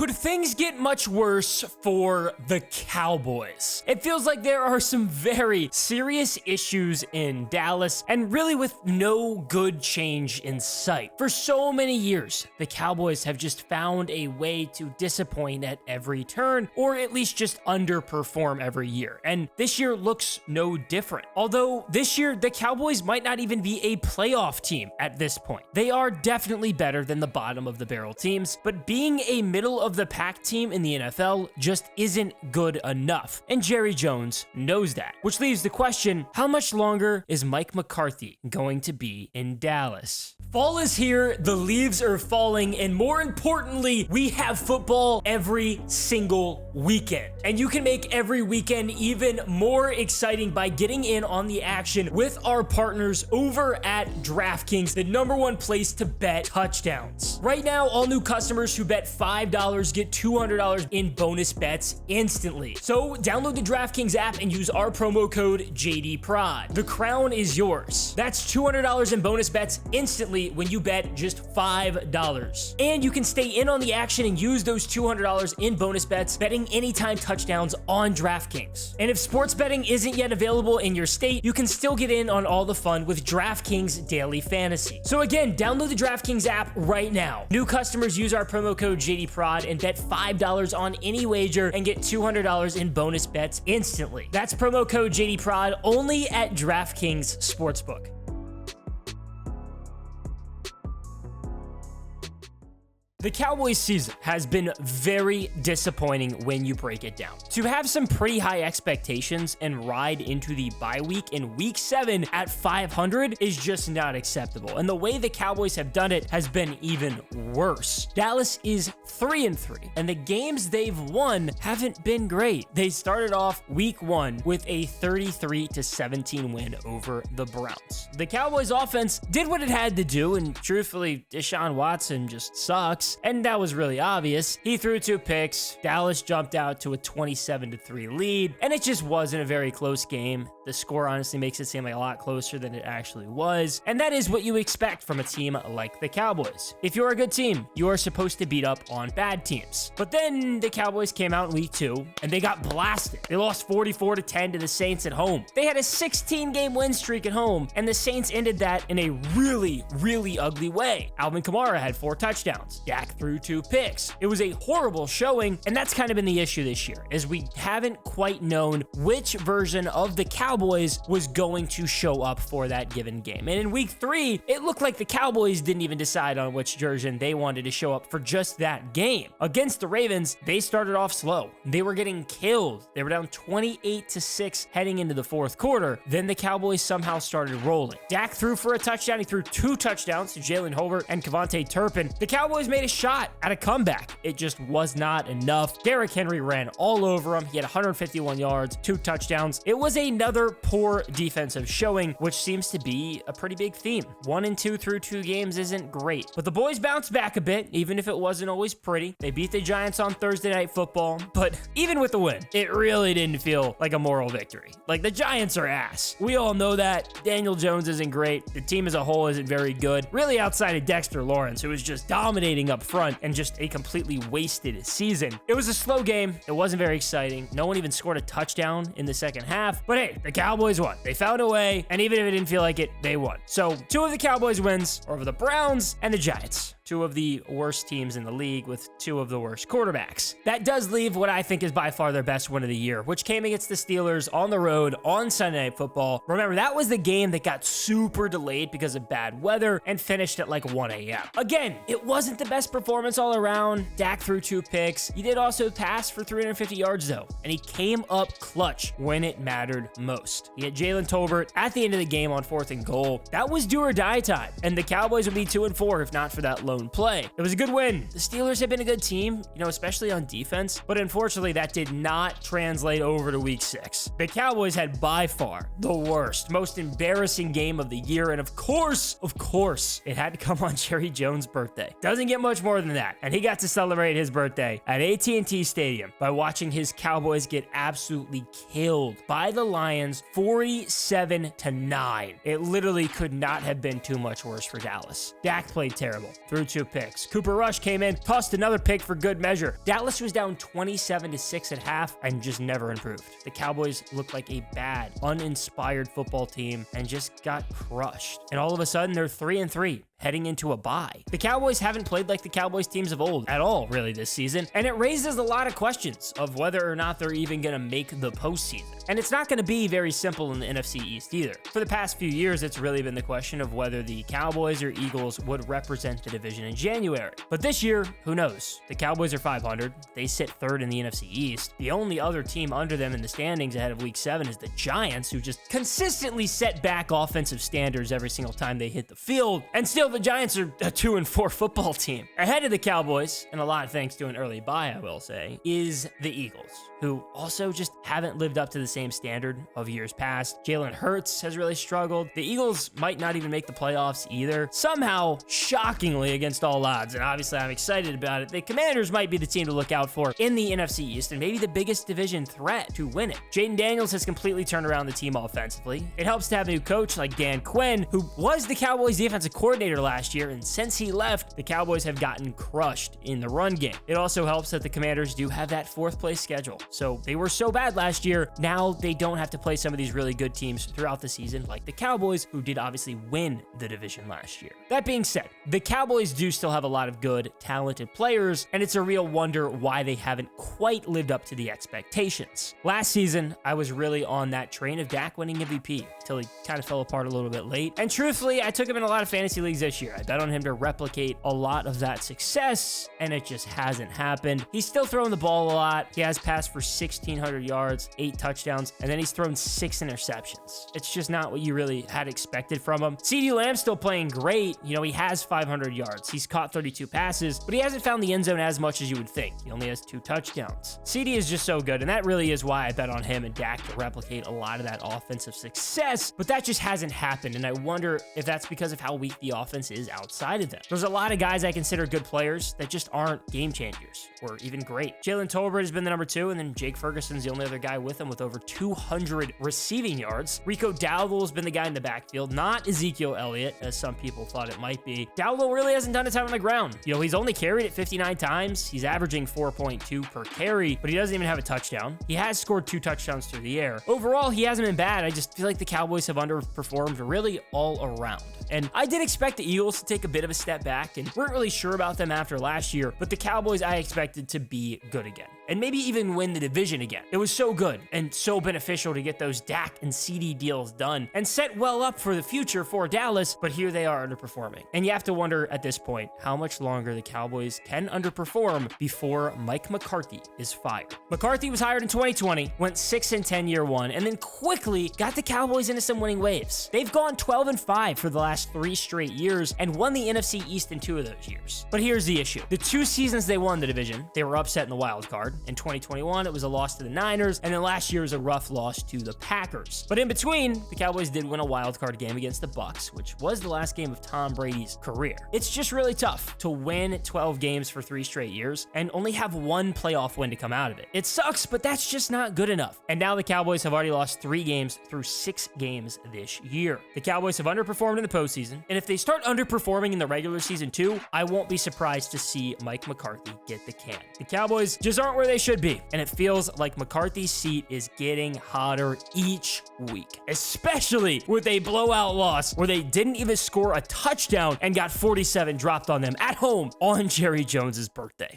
Could things get much worse for the Cowboys? It feels like there are some very serious issues in Dallas, and really with no good change in sight. For so many years, the Cowboys have just found a way to disappoint at every turn, or at least just underperform every year. And this year looks no different. Although this year, the Cowboys might not even be a playoff team at this point. They are definitely better than the bottom of the barrel teams, but being a middle of the pack team in the NFL just isn't good enough. And Jerry Jones knows that. Which leaves the question, how much longer is Mike McCarthy going to be in Dallas? Fall is here, the leaves are falling, and more importantly, we have football every single weekend. And you can make every weekend even more exciting by getting in on the action with our partners over at DraftKings, the #1 place to bet touchdowns. Right now, all new customers who bet $5 get $200 in bonus bets instantly. So download the DraftKings app and use our promo code JDPROD. The crown is yours. That's $200 in bonus bets instantly when you bet just $5. And you can stay in on the action and use those $200 in bonus bets betting anytime touchdowns on DraftKings. And if sports betting isn't yet available in your state, you can still get in on all the fun with DraftKings Daily Fantasy. So again, download the DraftKings app right now. New customers use our promo code JDPROD and bet $5 on any wager and get $200 in bonus bets instantly. That's promo code JDPROD only at DraftKings Sportsbook. The Cowboys season has been very disappointing when you break it down. To have some pretty high expectations and ride into the bye week in week 7 at 500 is just not acceptable. And the way the Cowboys have done it has been even worse. Dallas is 3-3, and the games they've won haven't been great. They started off week 1 with a 33-17 win over the Browns. The Cowboys offense did what it had to do, and truthfully, Deshaun Watson just sucks. And that was really obvious. He threw 2 picks. Dallas jumped out to a 27-3 lead, and it just wasn't a very close game. The score honestly makes it seem like a lot closer than it actually was, and that is what you expect from a team like the Cowboys. If you're a good team, you are supposed to beat up on bad teams. But then the Cowboys came out in week 2, and they got blasted. They lost 44-10 to the Saints at home. They had a 16-game win streak at home, and the Saints ended that in a really, really ugly way. Alvin Kamara had 4 touchdowns. Dak threw 2 picks. It was a horrible showing, and that's kind of been the issue this year, is we haven't quite known which version of the Cowboys was going to show up for that given game. And in week 3, it looked like the Cowboys didn't even decide on which version they wanted to show up for just that game. Against the Ravens, they started off slow. They were getting killed. They were down 28-6 heading into the 4th quarter. Then the Cowboys somehow started rolling. Dak threw for a touchdown. He threw 2 touchdowns to Jalen Hobart and Kevontae Turpin. The Cowboys made a shot at a comeback. It just was not enough. Derrick Henry ran all over him. He had 151 yards, 2 touchdowns. It was another poor defensive showing, which seems to be a pretty big theme. 1-2 through 2 games isn't great, but the boys bounced back a bit, even if it wasn't always pretty. They beat the Giants on Thursday Night Football, but even with the win, it really didn't feel like a moral victory. Like, the Giants are ass. We all know that. Daniel Jones isn't great. The team as a whole isn't very good, really outside of Dexter Lawrence, who was just dominating up front and just a completely wasted season. It was a slow game. It wasn't very exciting. No one even scored a touchdown in the second half, but hey, the Cowboys won. They found a way, and even if it didn't feel like it, they won. So 2 of the Cowboys wins over the Browns and the Giants. 2 of the worst teams in the league with 2 of the worst quarterbacks. That does leave what I think is by far their best win of the year, which came against the Steelers on the road on Sunday Night Football. Remember, that was the game that got super delayed because of bad weather and finished at like 1 a.m. Again, it wasn't the best performance all around. Dak threw 2 picks. He did also pass for 350 yards though, and he came up clutch when it mattered most. He had Jalen Tolbert at the end of the game on 4th and goal. That was do or die time, and the Cowboys would be 2-4 if not for that lone play. It was a good win. The Steelers have been a good team, especially on defense, but unfortunately that did not translate over to week 6. The Cowboys had by far the worst, most embarrassing game of the year, and of course, it had to come on Jerry Jones' birthday. Doesn't get much more than that, and he got to celebrate his birthday at AT&T Stadium by watching his Cowboys get absolutely killed by the Lions 47-9. It literally could not have been too much worse for Dallas. Dak played terrible. Threw 2 picks. Cooper Rush came in, tossed another pick for good measure. Dallas was down 27-6 at half and just never improved. The Cowboys looked like a bad, uninspired football team and just got crushed. And all of a sudden, they're 3-3. Heading into a bye. The Cowboys haven't played like the Cowboys teams of old at all, really, this season, and it raises a lot of questions of whether or not they're even going to make the postseason. And it's not going to be very simple in the NFC East either. For the past few years, it's really been the question of whether the Cowboys or Eagles would represent the division in January. But this year, who knows? The Cowboys are 500. They sit third in the NFC East. The only other team under them in the standings ahead of Week 7 is the Giants, who just consistently set back offensive standards every single time they hit the field. And still, the Giants are a 2-4 football team. Ahead of the Cowboys, and a lot of thanks to an early bye, I will say, is the Eagles, who also just haven't lived up to the same standard of years past. Jalen Hurts has really struggled. The Eagles might not even make the playoffs either. Somehow, shockingly against all odds, and obviously I'm excited about it, the Commanders might be the team to look out for in the NFC East and maybe the biggest division threat to win it. Jaden Daniels has completely turned around the team offensively. It helps to have a new coach like Dan Quinn, who was the Cowboys defensive coordinator last year, and since he left, the Cowboys have gotten crushed in the run game. It also helps that the Commanders do have that 4th place schedule. So they were so bad last year, now they don't have to play some of these really good teams throughout the season like the Cowboys, who did obviously win the division last year. That being said, the Cowboys do still have a lot of good, talented players, and it's a real wonder why they haven't quite lived up to the expectations. Last season, I was really on that train of Dak winning MVP until he kind of fell apart a little bit late. And truthfully, I took him in a lot of fantasy leagues this year. I bet on him to replicate a lot of that success, and it just hasn't happened. He's still throwing the ball a lot. He has passed for 1,600 yards, 8 touchdowns, and then he's thrown 6 interceptions. It's just not what you really had expected from him. CeeDee Lamb's still playing great. You know, he has 500 yards. He's caught 32 passes, but he hasn't found the end zone as much as you would think. He only has 2 touchdowns. CeeDee is just so good, and that really is why I bet on him and Dak to replicate a lot of that offensive success, but that just hasn't happened, and I wonder if that's because of how weak the offense is outside of them. There's a lot of guys I consider good players that just aren't game changers or even great. Jalen Tolbert has been the number 2, and then Jake Ferguson's the only other guy with him with over 200 receiving yards. Rico Dowdle has been the guy in the backfield, not Ezekiel Elliott, as some people thought it might be. Dowdle really hasn't done a ton on the ground. You know, he's only carried it 59 times. He's averaging 4.2 per carry, but he doesn't even have a touchdown. He has scored 2 touchdowns through the air. Overall, he hasn't been bad. I just feel like the Cowboys have underperformed really all around. And I did expect the Eagles to take a bit of a step back, and weren't really sure about them after last year, but the Cowboys I expected to be good again, and maybe even win the division again. It was so good and so beneficial to get those Dak and CeeDee deals done and set well up for the future for Dallas, but here they are underperforming. And you have to wonder at this point how much longer the Cowboys can underperform before Mike McCarthy is fired. McCarthy was hired in 2020, went 6-10 year one, and then quickly got the Cowboys into some winning waves. They've gone 12-5 for the last 3 straight years and won the NFC East in 2 of those years. But here's the issue. The 2 seasons they won the division, they were upset in the wild card. In 2021, it was a loss to the Niners, and then last year was a rough loss to the Packers. But in between, the Cowboys did win a wild card game against the Bucs, which was the last game of Tom Brady's career. It's just really tough to win 12 games for 3 straight years and only have 1 playoff win to come out of it. It sucks, but that's just not good enough. And now the Cowboys have already lost 3 games through 6 games this year. The Cowboys have underperformed in the postseason, and if they start underperforming in the regular season too, I won't be surprised to see Mike McCarthy get the can. The Cowboys just aren't where they should be, and it feels like McCarthy's seat is getting hotter each week, especially with a blowout loss where they didn't even score a touchdown and got 47 dropped on them at home on Jerry Jones's birthday.